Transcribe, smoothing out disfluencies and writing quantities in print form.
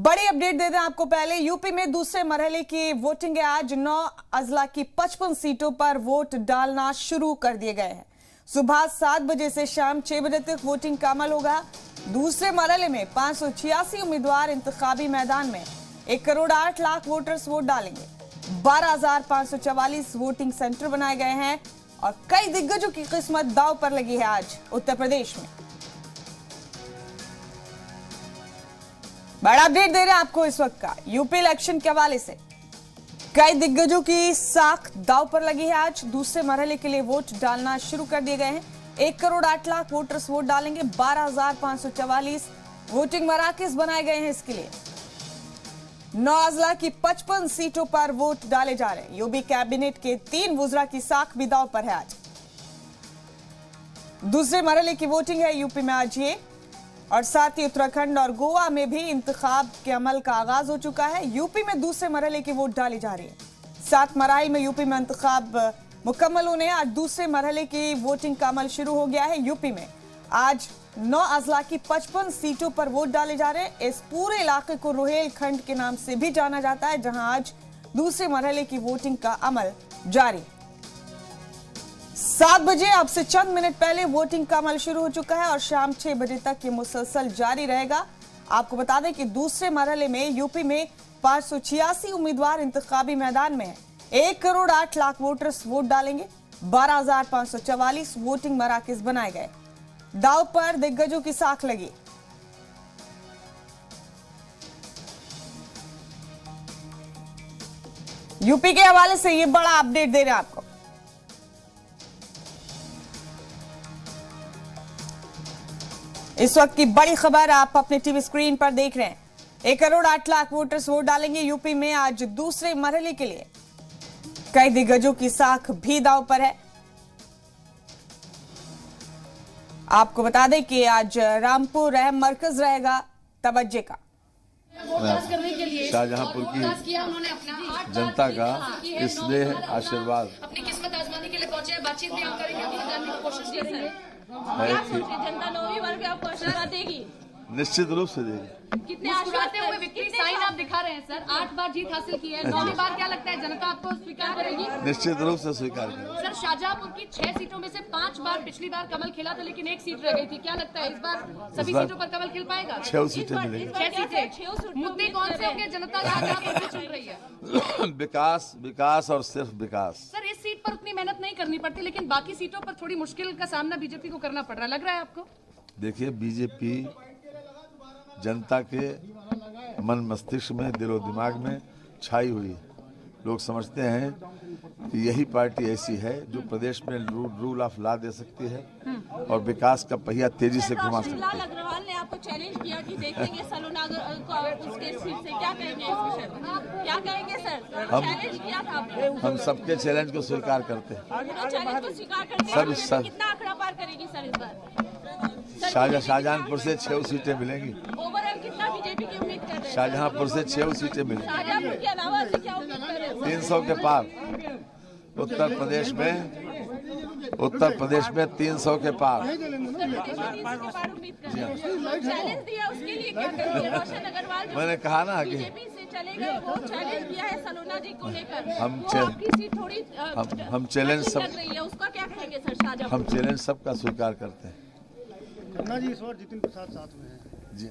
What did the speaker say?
बड़ी अपडेट दे दें आपको। पहले यूपी में दूसरे मरहले की वोटिंग है। आज 9 अजला की 55 सीटों पर वोट डालना शुरू कर दिए गए हैं। सुबह 7 बजे से शाम 6 बजे तक वोटिंग का अमल होगा। दूसरे मरहले में 586 उम्मीदवार इंतखाबी मैदान में 1 करोड़ 8 लाख वोटर्स वोट डालेंगे। 12,544 वोटिंग सेंटर बनाए गए हैं और कई दिग्गजों की किस्मत दांव पर लगी है। आज उत्तर प्रदेश में बड़ा अपडेट दे रहे हैं आपको इस वक्त का। यूपी इलेक्शन के हवाले से कई दिग्गजों की साख दांव पर लगी है। आज दूसरे मरहले के लिए वोट डालना शुरू कर दिए गए हैं। 1 करोड़ 8 लाख वोटर्स वोट डालेंगे। 12,544 वोटिंग मराकज बनाए गए हैं इसके लिए। 9 अजला की 55 सीटों पर वोट डाले जा रहे हैं। यूपी कैबिनेट के 3 वुज़रा की साख भी दांव पर है। आज दूसरे मरहले की वोटिंग है यूपी में आज ये, और साथ ही उत्तराखंड और गोवा में भी इंतखाब के अमल का आगाज हो चुका है। यूपी में दूसरे मरहले की वोट डाली जा रही है। 7 मराइल में यूपी में इंतखाब मुकम्मल होने। आज दूसरे मरहले की वोटिंग का अमल शुरू हो गया है। यूपी में आज 9 अजला की 55 सीटों पर वोट डाले जा रहे हैं। इस पूरे इलाके को रोहेलखंड के नाम से भी जाना जाता है, जहां आज दूसरे मरहले की वोटिंग का अमल जारी है। 7 बजे अब से चंद मिनट पहले वोटिंग का अमल शुरू हो चुका है और शाम 6 बजे तक ये मुसलसल जारी रहेगा। आपको बता दें कि दूसरे मरहले में यूपी में 586 उम्मीदवार इंतखाबी मैदान में हैं। 1 करोड़ 8 लाख वोटर्स वोट डालेंगे। 12,544 वोटिंग मराकज बनाए गए। दांव पर दिग्गजों की साख लगी। यूपी के हवाले से ये बड़ा अपडेट दे रहे हैं आपको। इस वक्त की बड़ी खबर आप अपने टीवी स्क्रीन पर देख रहे हैं। 1 करोड़ 8 लाख वोटर्स वोट डालेंगे यूपी में आज दूसरे मरहले के लिए। कई दिग्गजों की साख भी दांव पर है। आपको बता दें कि आज रामपुर अहम मरकज रहेगा तवज्जे का। शाहजहांपुर की जनता का स्नेह आशीर्वाद अपनी किस्मत आजमाने के लिए पहुंचे। बातचीत भी हम करेंगे, अपनी जानने की कोशिश करेंगे। जनता 9वीं बार भी आपको आशीर्वाद देगी? निश्चित रूप से देगी। कितने मुस्कुराते हुए विक्ट्री साइन आप दिखा रहे हैं सर। 8 बार जीत हासिल की है। 9वीं बार क्या लगता है जनता आपको स्वीकार करेगी? निश्चित रूप से स्वीकार करेगी। सर शाहजहांपुर की 6 सीटों में से 5 बार पिछली बार कमल खिला था, लेकिन 1 सीट रह गई थी। क्या लगता है इस बार सभी सीटों पर कमल खिल पाएगा? 6 सीटें मिलेंगी। 6 सीटें। मुद्दे कौन से होंगे जनता शाहजहांपुर में चल रही है? विकास, विकास और सिर्फ विकास। सर इस सीट पर उतनी मेहनत नहीं करनी पड़ती, लेकिन बाकी सीटों पर थोड़ी मुश्किल का सामना बीजेपी को करना पड़ रहा है, लग रहा है आपको? देखिए, बीजेपी जनता के मन मस्तिष्क में, दिलो दिमाग में छाई हुई है। लोग समझते हैं कि यही पार्टी ऐसी है जो प्रदेश में रूल ऑफ लॉ दे सकती है और विकास का पहिया तेजी से घुमा सकती है। अग्रवाल ने आपको चैलेंज किया कि देखेंगे सलोना को उसके सीट से, क्या कहेंगे इस विषय पर? क्या कहेंगे सर? चैलेंज किया था आपने। हम सबके चैलेंज को स्वीकार करते हैं। चैलेंज को स्वीकार करते हैं। कितना आंकड़ा पार करेगी सर इस बार? शाहजहांपुर से 6 सीटें मिलेंगी। ओवरऑल कितना बीजेपी की उम्मीद कर रहे हैं? शाहजहांपुर से 6 सीटें मिलेंगी। शाहजहांपुर के अलावा से क्या उम्मीद कर रहे हैं? 300 के पार। उत्तर प्रदेश में 300 के पार। चैलेंज दिया उसके लिए क्या करेंगे? रोशन अग्रवाल मैंने कहा ना कि बीजेपी से चले गए, वो चैलेंज किया है सलोना जी को लेकर। हम चैलेंज सब लग रही है, उसका क्या कहेंगे सर? शाहजहांपुर हम चैलेंज सबका स्वीकार करते हैं। जी इस बार जितिन प्रसाद साथ में हैं। जी।